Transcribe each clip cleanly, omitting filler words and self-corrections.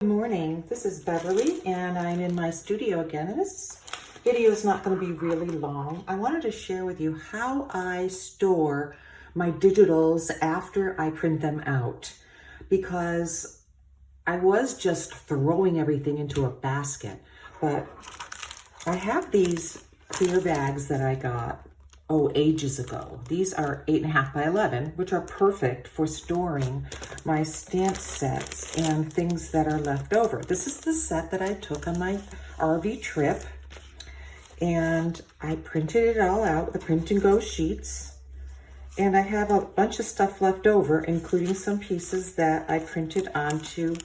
Good morning, this is Beverly and I'm in my studio again, and this video is not going to be really long. I wanted to share with you how I store my digitals after I print them out, because I was just throwing everything into a basket, but I have these clear bags that I got ages ago. These are 8.5 by 11, which are perfect for storing my stamp sets and things that are left over. This is the set that I took on my RV trip, and I printed it all out, the print and go sheets, and I have a bunch of stuff left over, including some pieces that I printed onto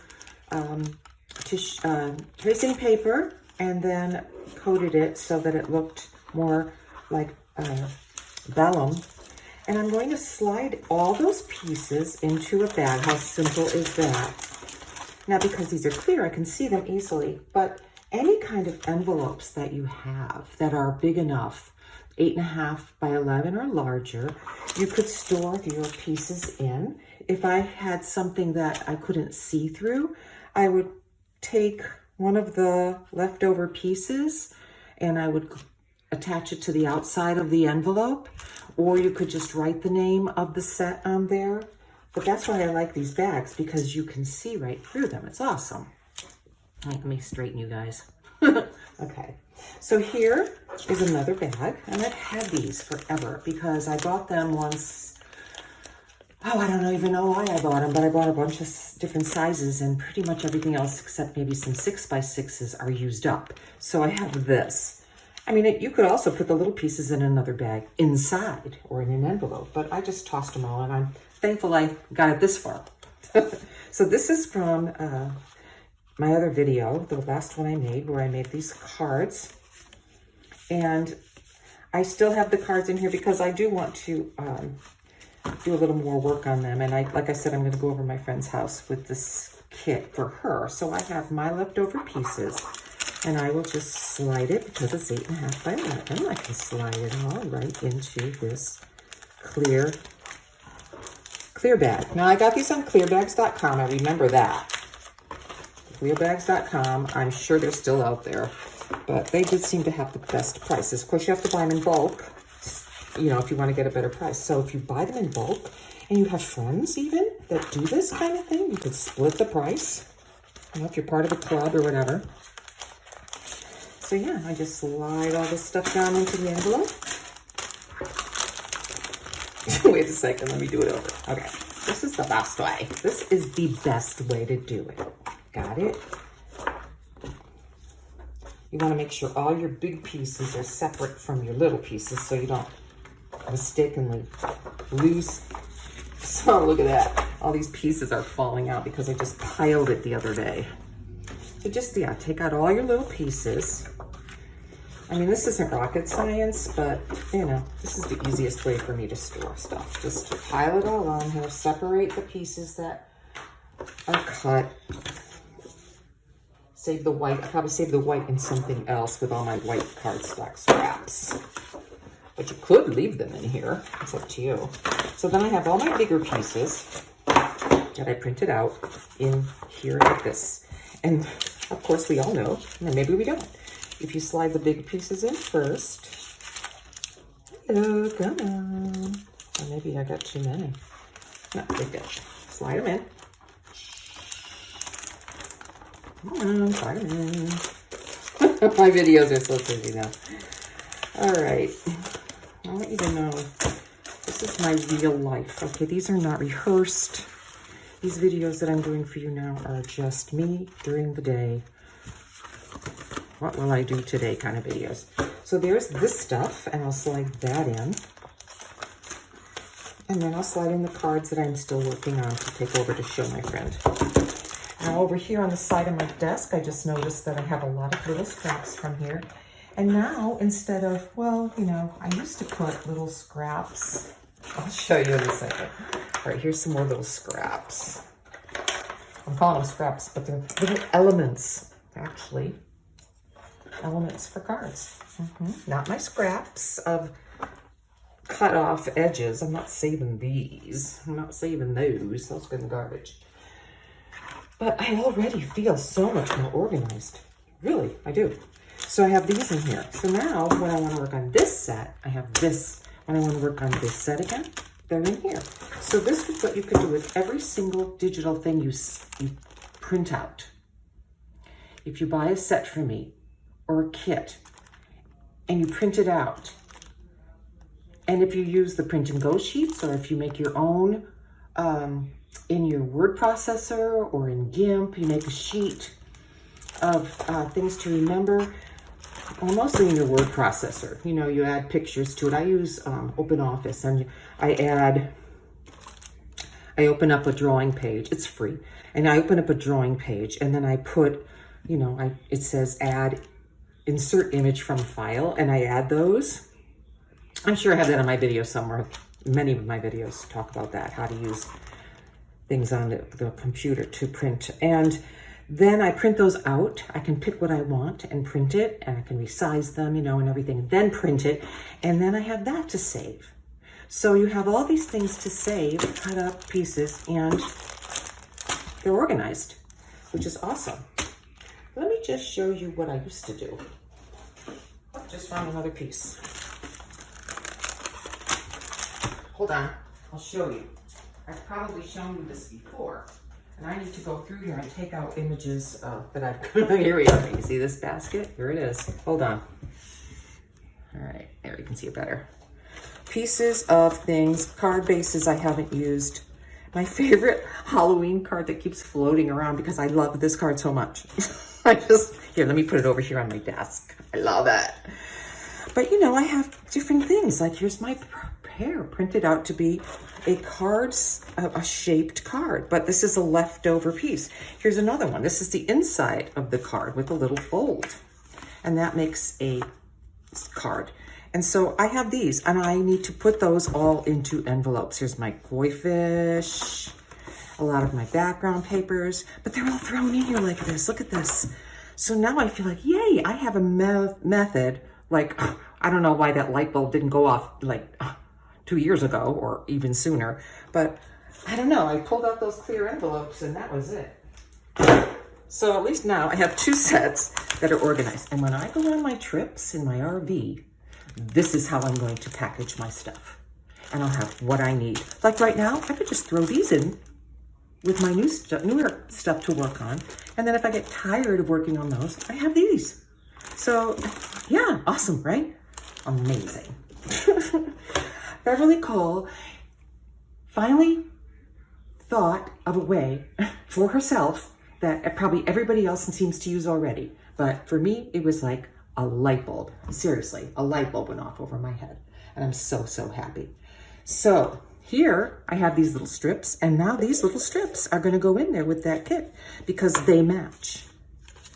tracing paper and then coated it so that it looked more like vellum. And I'm going to slide all those pieces into a bag. How simple is that? Now, because these are clear, I can see them easily, but any kind of envelopes that you have that are big enough, 8.5 by 11 or larger, you could store your pieces in. If I had something that I couldn't see through, I would take one of the leftover pieces and I would attach it to the outside of the envelope, or you could just write the name of the set on there. But that's why I like these bags, because you can see right through them. It's awesome. Let me straighten you guys. Okay, so here is another bag, and I've had these forever because I bought them once. I don't even know why I bought them, but I bought a bunch of different sizes, and pretty much everything else except maybe some 6x6s are used up. So I have this. I mean, you could also put the little pieces in another bag inside or in an envelope, but I just tossed them all, and I'm thankful I got it this far. So this is from my other video, the last one I made, where I made these cards. And I still have the cards in here because I do want to do a little more work on them. And like I said, I'm going to go over my friend's house with this kit for her. So I have my leftover pieces. And I will just slide it, because it's 8.5 by 11. I can slide it all right into this clear bag. Now, I got these on clearbags.com. I remember that. Clearbags.com. I'm sure they're still out there, but they did seem to have the best prices. Of course, you have to buy them in bulk, you know, if you want to get a better price. So if you buy them in bulk and you have friends even that do this kind of thing, you could split the price, you know, if you're part of a club or whatever. So yeah, I just slide all this stuff down into the envelope. Wait a second, let me do it over. Okay, this is the best way. This is the best way to do it. Got it? You want to make sure all your big pieces are separate from your little pieces so you don't mistakenly lose. So look at that. All these pieces are falling out because I just piled it the other day. So just, yeah, take out all your little pieces. I mean, this isn't rocket science, but, you know, this is the easiest way for me to store stuff. Just pile it all on here, separate the pieces that are cut. Save the white. I'll probably save the white in something else with all my white cardstock scraps. But you could leave them in here. It's up to you. So then I have all my bigger pieces that I printed out in here like this. And of course, we all know, and maybe we don't, if you slide the big pieces in first. Hello, come on. Or maybe I got too many. No, they're good. Slide them in. Come on, slide them in. My videos are so busy now. All right. I want you to know, this is my real life. Okay, these are not rehearsed. These videos that I'm doing for you now are just me during the day. What will I do today kind of videos. So there's this stuff, and I'll slide that in. And then I'll slide in the cards that I'm still working on to take over to show my friend. Now over here on the side of my desk, I just noticed that I have a lot of little scraps from here. And now, instead of, well, you know, I used to put little scraps. I'll show you in a second. All right, here's some more little scraps. I'm calling them scraps, but they're little elements, actually. Elements for cards. Not my scraps of cut off edges. I'm not saving these. I'm not saving those. Those go in the garbage. But I already feel so much more organized. Really, I do. So I have these in here. So now when I want to work on this set, I have this. When I want to work on this set again, they're in here. So this is what you could do with every single digital thing you print out. If you buy a set from me or a kit and you print it out, and if you use the print and go sheets, or if you make your own in your word processor or in GIMP, you make a sheet of things to remember, well, mostly in your word processor. You know, you add pictures to it. I use OpenOffice, and I open up a drawing page. It's free. And I open up a drawing page, and then I put, you know, it says add, insert image from file, and I add those. I'm sure I have that on my video somewhere. Many of my videos talk about that, how to use things on the computer to print. And then I print those out. I can pick what I want and print it, and I can resize them, you know, and everything, then print it. And then I have that to save. So you have all these things to save, cut up pieces, and they're organized, which is awesome. Let me just show you what I used to do. Oh, just found another piece. Hold on, I'll show you. I've probably shown you this before, and I need to go through here and take out images that I've, here we are. You see this basket? Here it is. Hold on. All right, there you can see it better. Pieces of things, card bases I haven't used. My favorite Halloween card that keeps floating around because I love this card so much. Here, let me put it over here on my desk. I love it. But you know, I have different things. Like here's my pair printed out to be a card, a shaped card, but this is a leftover piece. Here's another one. This is the inside of the card with a little fold, and that makes a card. And so I have these, and I need to put those all into envelopes. Here's my koi fish, a lot of my background papers, but they're all thrown in here like this. Look at this. So now I feel like, yay, I have a method. Like, I don't know why that light bulb didn't go off like 2 years ago or even sooner, but I don't know. I pulled out those clear envelopes and that was it. So at least now I have 2 sets that are organized. And when I go on my trips in my RV, this is how I'm going to package my stuff. And I'll have what I need. Like right now, I could just throw these in with my newer stuff to work on. And then if I get tired of working on those, I have these. So yeah, awesome, right? Amazing. Beverly Cole finally thought of a way for herself that probably everybody else seems to use already. But for me, it was like a light bulb. Seriously, a light bulb went off over my head. And I'm so, so happy. So here I have these little strips, and now these little strips are going to go in there with that kit because they match.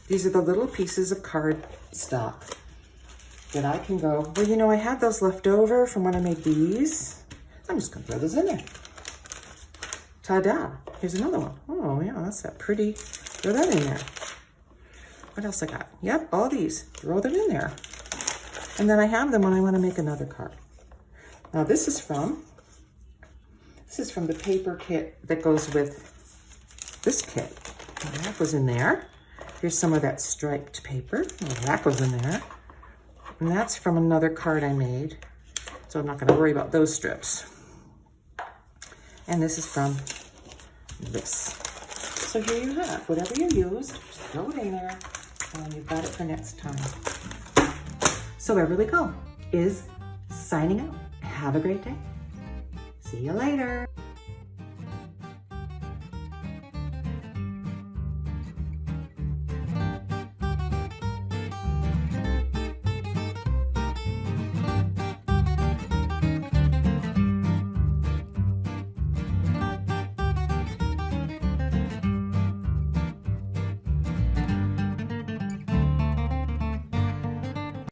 These are the little pieces of card stock that I can go, well, you know, I had those left over from when I made these. I'm just going to throw those in there. Ta-da. Here's another one. Oh, yeah, that's that pretty. Throw that in there. What else I got? Yep, all these. Throw them in there. And then I have them when I want to make another card. Now this is from the paper kit that goes with this kit. And that goes in there. Here's some of that striped paper. Oh, that goes in there. And that's from another card I made. So I'm not going to worry about those strips. And this is from this. So here you have whatever you used, just throw it in there, and you've got it for next time. So Beverly Cole is signing out. Have a great day. See you later.